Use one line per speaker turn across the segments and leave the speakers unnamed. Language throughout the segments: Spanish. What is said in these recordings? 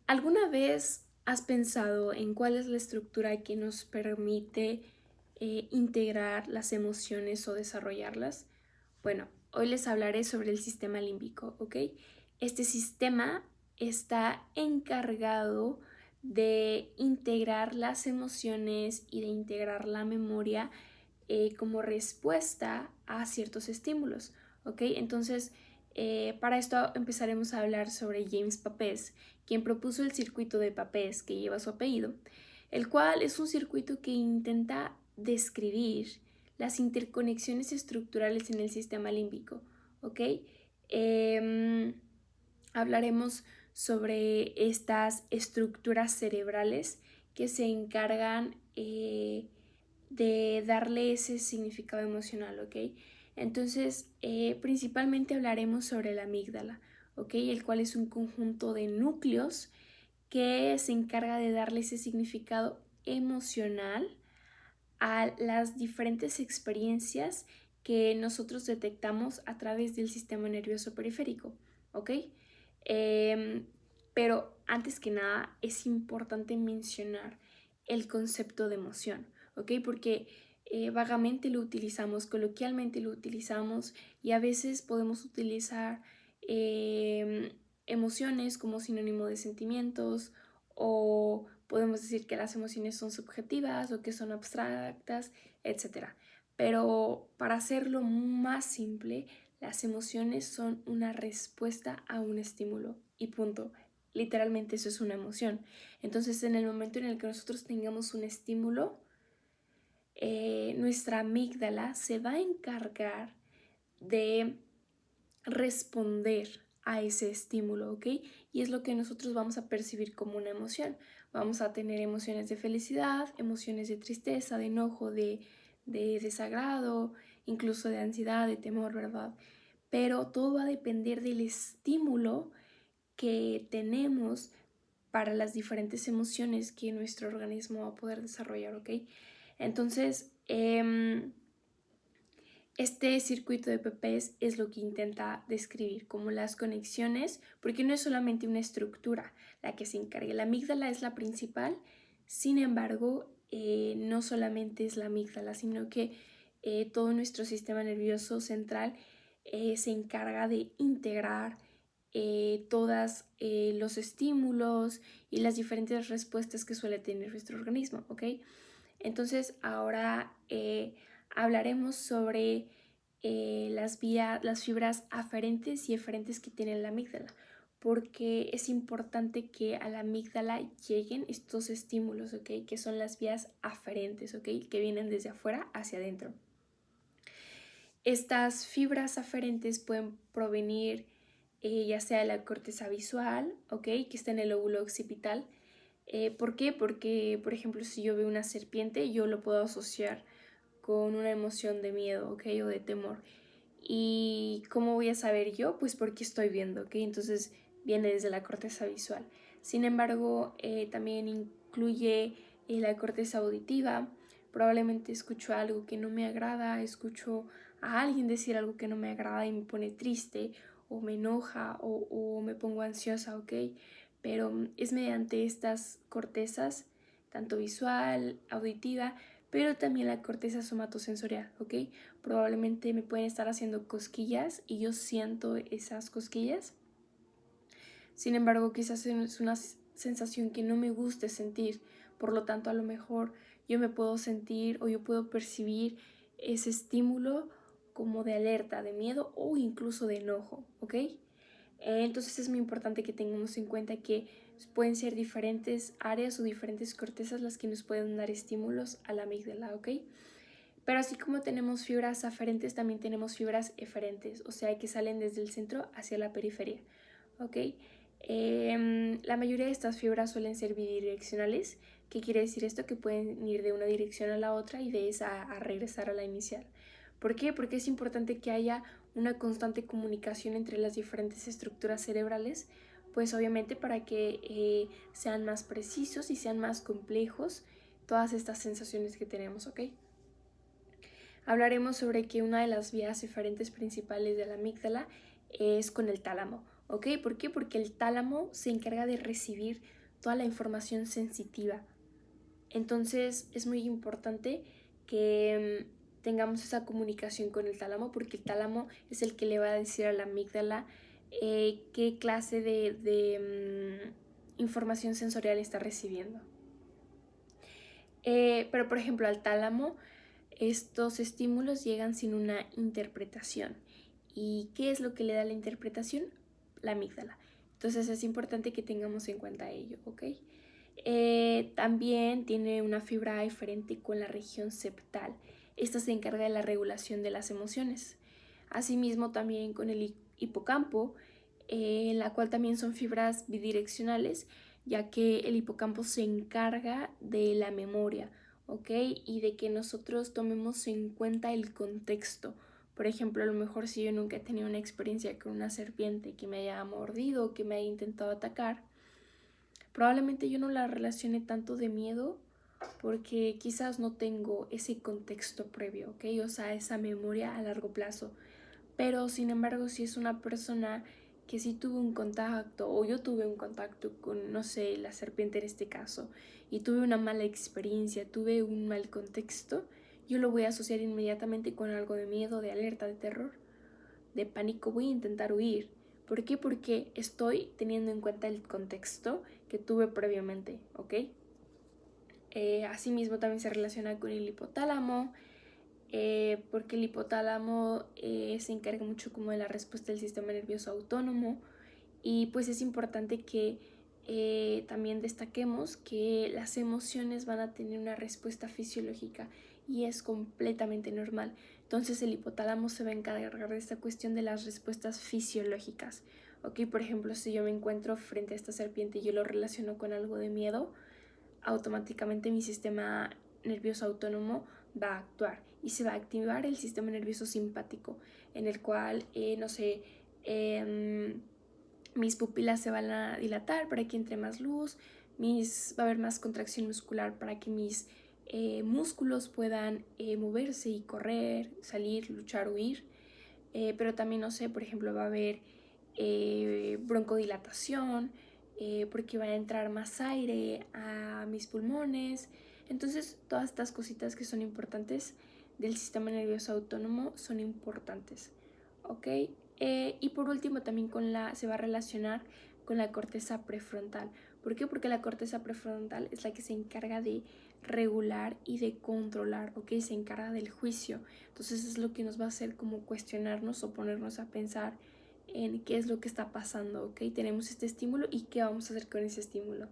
¿Alguna vez has pensado en cuál es la estructura que nos permite integrar las emociones o desarrollarlas? Bueno, hoy les hablaré sobre el sistema límbico, ¿ok? Este sistema está encargado de integrar las emociones y de integrar la memoria como respuesta a ciertos estímulos, ¿ok? Entonces, para esto empezaremos a hablar sobre James Papez, quien propuso el circuito de Papez que lleva su apellido, el cual es un circuito que intenta describir las interconexiones estructurales en el sistema límbico, ¿ok? Em, Hablaremos sobre estas estructuras cerebrales que se encargan de darle ese significado emocional, ¿ok? Entonces, principalmente hablaremos sobre la amígdala, ¿ok? El cual es un conjunto de núcleos que se encarga de darle ese significado emocional a las diferentes experiencias que nosotros detectamos a través del sistema nervioso periférico, ¿ok? Em, pero antes que nada es importante mencionar el concepto de emoción, ¿ok? Porque vagamente lo utilizamos, coloquialmente lo utilizamos y a veces podemos utilizar emociones como sinónimo de sentimientos o podemos decir que las emociones son subjetivas o que son abstractas, etcétera. Pero para hacerlo más simple, las emociones son una respuesta a un estímulo y punto. Literalmente eso es una emoción. Entonces, en el momento en el que nosotros tengamos un estímulo, nuestra amígdala se va a encargar de responder a ese estímulo, ¿ok? Y es lo que nosotros vamos a percibir como una emoción. Vamos a tener emociones de felicidad, emociones de tristeza, de enojo, de desagrado, incluso de ansiedad, de temor, ¿verdad? Pero todo va a depender del estímulo que tenemos para las diferentes emociones que nuestro organismo va a poder desarrollar, ¿ok? Entonces, este circuito de PPs es lo que intenta describir como las conexiones, porque no es solamente una estructura la que se encarga. La amígdala es la principal, sin embargo, no solamente es la amígdala, sino que todo nuestro sistema nervioso central se encarga de integrar todos los estímulos y las diferentes respuestas que suele tener nuestro organismo, ¿ok? Entonces ahora hablaremos sobre las fibras aferentes y eferentes que tiene la amígdala, porque es importante que a la amígdala lleguen estos estímulos, ¿ok? Que son las vías aferentes, ¿ok? Que vienen desde afuera hacia adentro. Estas fibras aferentes pueden provenir ya sea de la corteza visual, ¿ok? Que está en el lóbulo occipital. ¿Por qué? Porque, por ejemplo, si yo veo una serpiente, yo lo puedo asociar con una emoción de miedo, ¿ok? O de temor. ¿Y cómo voy a saber yo? Pues porque estoy viendo, ¿ok? Entonces viene desde la corteza visual. Sin embargo, también incluye la corteza auditiva. Probablemente escucho algo que no me agrada, escucho a alguien decir algo que no me agrada y me pone triste o me enoja o me pongo ansiosa, ¿ok? Pero es mediante estas cortezas, tanto visual, auditiva, pero también la corteza somatosensorial, ¿ok? Probablemente me pueden estar haciendo cosquillas y yo siento esas cosquillas. Sin embargo, quizás es una sensación que no me guste sentir, por lo tanto a lo mejor yo me puedo sentir o yo puedo percibir ese estímulo como de alerta, de miedo o incluso de enojo, ¿ok? Entonces es muy importante que tengamos en cuenta que pueden ser diferentes áreas o diferentes cortezas las que nos pueden dar estímulos a la amígdala, ¿ok? Pero así como tenemos fibras aferentes, también tenemos fibras eferentes, o sea que salen desde el centro hacia la periferia, ¿ok? La mayoría de estas fibras suelen ser bidireccionales. ¿Qué quiere decir esto? Que pueden ir de una dirección a la otra y de esa a regresar a la inicial. ¿Por qué? Porque es importante que haya una constante comunicación entre las diferentes estructuras cerebrales, pues obviamente para que sean más precisos y sean más complejos todas estas sensaciones que tenemos, ¿ok? Hablaremos sobre que una de las vías eferentes principales de la amígdala es con el tálamo, ¿ok? ¿Por qué? Porque el tálamo se encarga de recibir toda la información sensitiva. Entonces es muy importante que tengamos esa comunicación con el tálamo, porque el tálamo es el que le va a decir a la amígdala qué clase de información sensorial está recibiendo. Pero por ejemplo al tálamo estos estímulos llegan sin una interpretación. ¿Y qué es lo que le da la interpretación? La amígdala. Entonces es importante que tengamos en cuenta ello, ¿ok? También tiene una fibra diferente con la región septal. Esta se encarga de la regulación de las emociones. Asimismo también con el hipocampo, en la cual también son fibras bidireccionales, ya que el hipocampo se encarga de la memoria, ¿ok? Y de que nosotros tomemos en cuenta el contexto. Por ejemplo, a lo mejor si yo nunca he tenido una experiencia con una serpiente que me haya mordido o que me haya intentado atacar, probablemente yo no la relacione tanto de miedo porque quizás no tengo ese contexto previo, ¿ok? O sea, esa memoria a largo plazo. Pero sin embargo, si es una persona que sí tuvo un contacto o yo tuve un contacto con, no sé, la serpiente en este caso, y tuve una mala experiencia, tuve un mal contexto, yo lo voy a asociar inmediatamente con algo de miedo, de alerta, de terror, de pánico. Voy a intentar huir. ¿Por qué? Porque estoy teniendo en cuenta el contexto que tuve previamente, ¿ok? Asimismo también se relaciona con el hipotálamo, porque el hipotálamo se encarga mucho como de la respuesta del sistema nervioso autónomo, y pues es importante que también destaquemos que las emociones van a tener una respuesta fisiológica y es completamente normal. Entonces el hipotálamo se va a encargar de esta cuestión de las respuestas fisiológicas. Ok, por ejemplo, si yo me encuentro frente a esta serpiente y yo lo relaciono con algo de miedo, automáticamente mi sistema nervioso autónomo va a actuar y se va a activar el sistema nervioso simpático, en el cual, no sé, mis pupilas se van a dilatar para que entre más luz, va a haber más contracción muscular para que mis músculos puedan moverse y correr, salir, luchar, huir. Pero también, no sé, por ejemplo, va a haber broncodilatación, porque va a entrar más aire a mis pulmones. Entonces, todas estas cositas que son importantes del sistema nervioso autónomo son importantes, ¿ok? Y por último, también se va a relacionar con la corteza prefrontal. ¿Por qué? Porque la corteza prefrontal es la que se encarga de regular y de controlar, ¿ok? Se encarga del juicio. Entonces es lo que nos va a hacer como cuestionarnos o ponernos a pensar en qué es lo que está pasando, ¿ok? Tenemos este estímulo y qué vamos a hacer con ese estímulo.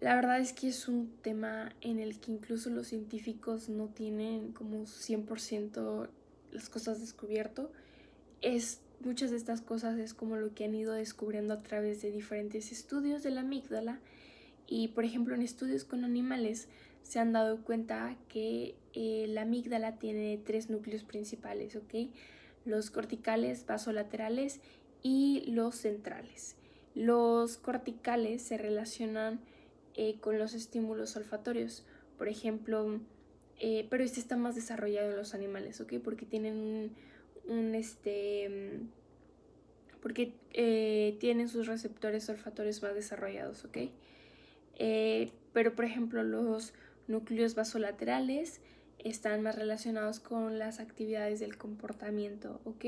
La verdad es que es un tema en el que incluso los científicos no tienen como 100% las cosas descubierto. Muchas de estas cosas es como lo que han ido descubriendo a través de diferentes estudios de la amígdala. Y por ejemplo en estudios con animales se han dado cuenta que la amígdala tiene 3 núcleos principales, ¿ok? Los corticales, basolaterales y los centrales. Los corticales se relacionan con los estímulos olfatorios, por ejemplo, pero este está más desarrollado en los animales, ¿ok? Porque tienen porque tienen sus receptores olfatorios más desarrollados, ¿ok? Pero por ejemplo los núcleos basolaterales están más relacionados con las actividades del comportamiento, ¿ok?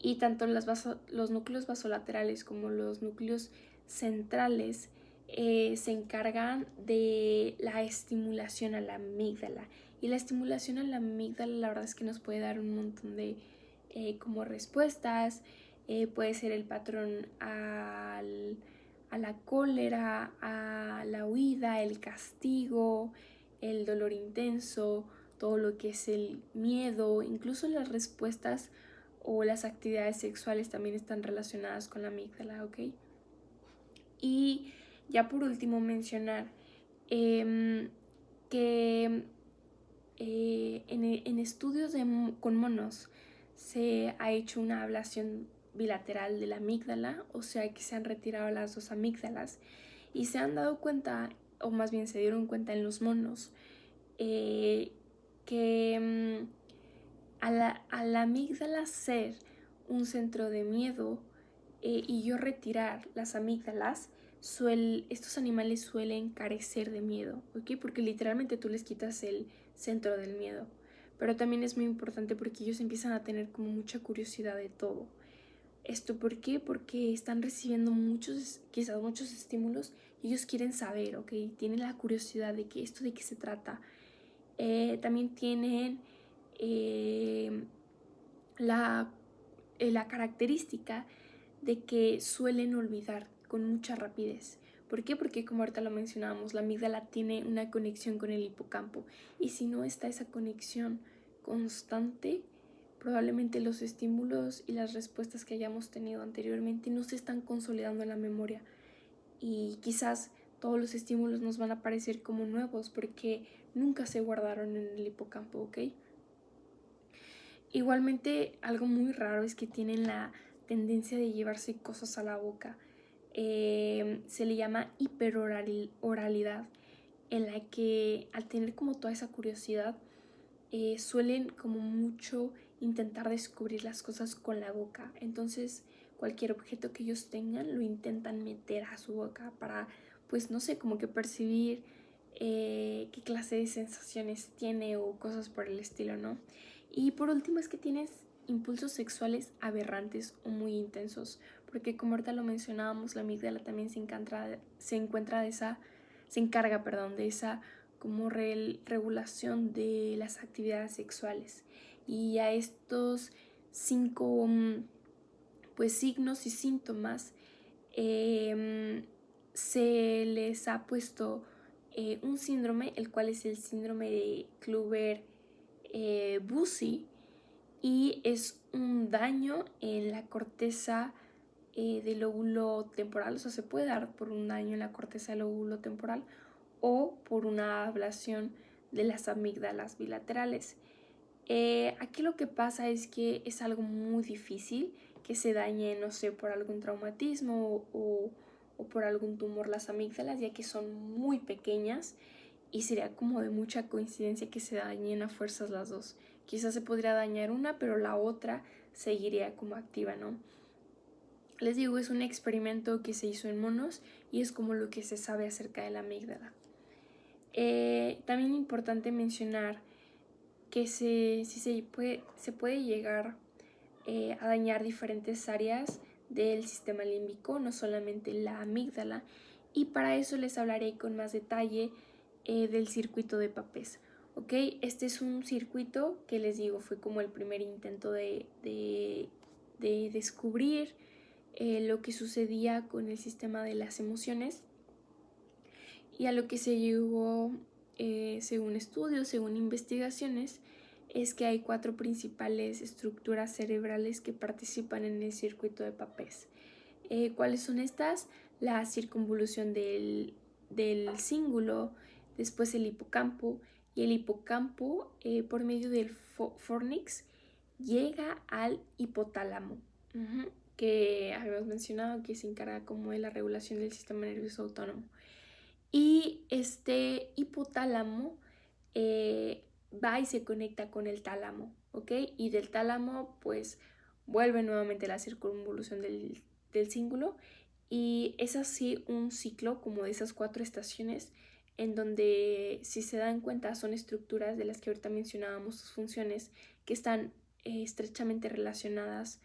Y tanto los núcleos basolaterales como los núcleos centrales se encargan de la estimulación a la amígdala. Y la estimulación a la amígdala la verdad es que nos puede dar un montón de como respuestas. Puede ser el patrón a la cólera, a la huida, el castigo, el dolor intenso, todo lo que es el miedo, incluso las respuestas o las actividades sexuales también están relacionadas con la amígdala, ¿ok? Y ya por último mencionar que en estudios con monos se ha hecho una ablación bilateral de la amígdala, o sea que se han retirado las 2 amígdalas y se han dado cuenta, o más bien se dieron cuenta en los monos, que a la amígdala ser un centro de miedo y yo retirar las amígdalas, estos animales suelen carecer de miedo, ¿ok? Porque literalmente tú les quitas el centro del miedo. Pero también es muy importante porque ellos empiezan a tener como mucha curiosidad de todo. ¿Esto por qué? Porque están recibiendo quizás muchos estímulos y ellos quieren saber, ¿ok? Tienen la curiosidad de que esto de qué se trata. También tienen eh, la, la característica de que suelen olvidar con mucha rapidez. ¿Por qué? Porque como ahorita lo mencionábamos, la amígdala tiene una conexión con el hipocampo y si no está esa conexión constante, probablemente los estímulos y las respuestas que hayamos tenido anteriormente no se están consolidando en la memoria y quizás todos los estímulos nos van a parecer como nuevos porque nunca se guardaron en el hipocampo, ¿ok? Igualmente, algo muy raro es que tienen la tendencia de llevarse cosas a la boca. Se le llama hiperoralidad, en la que al tener como toda esa curiosidad, suelen como mucho intentar descubrir las cosas con la boca. Entonces, cualquier objeto que ellos tengan lo intentan meter a su boca para, pues no sé, como que percibir qué clase de sensaciones tiene o cosas por el estilo, ¿no? Y por último es que tienes impulsos sexuales aberrantes o muy intensos, porque como ahorita lo mencionábamos, la amígdala también se encarga, perdón, de esa como regulación de las actividades sexuales. Y a estos 5 pues signos y síntomas se les ha puesto un síndrome, el cual es el síndrome de Kluver-Bucy, y es un daño en la corteza del lóbulo temporal, o sea, se puede dar por un daño en la corteza del lóbulo temporal o por una ablación de las amígdalas bilaterales. Aquí lo que pasa es que es algo muy difícil que se dañe, no sé, por algún traumatismo o por algún tumor las amígdalas, ya que son muy pequeñas y sería como de mucha coincidencia que se dañen a fuerzas las dos. Quizás se podría dañar una, pero la otra seguiría como activa, ¿no? Les digo, es un experimento que se hizo en monos y es como lo que se sabe acerca de la amígdala. También es importante mencionar que se puede llegar a dañar diferentes áreas del sistema límbico, no solamente la amígdala, y para eso les hablaré con más detalle del circuito de Papez. ¿Ok? Este es un circuito que les digo fue como el primer intento de descubrir lo que sucedía con el sistema de las emociones y a lo que se llegó según estudios, según investigaciones, es que hay 4 principales estructuras cerebrales que participan en el circuito de Papez. ¿Cuáles son estas? La circunvolución del cíngulo, después el hipocampo, y el hipocampo, por medio del fornix, llega al hipotálamo, que habíamos mencionado que se encarga como de la regulación del sistema nervioso autónomo. Y este hipotálamo va y se conecta con el tálamo, ¿ok? Y del tálamo pues vuelve nuevamente la circunvolución del cíngulo y es así un ciclo como de esas 4 estaciones en donde, si se dan cuenta, son estructuras de las que ahorita mencionábamos sus funciones que están estrechamente relacionadas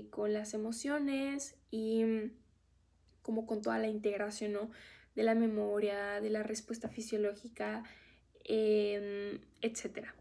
con las emociones y como con toda la integración, ¿no? De la memoria, de la respuesta fisiológica, etcétera.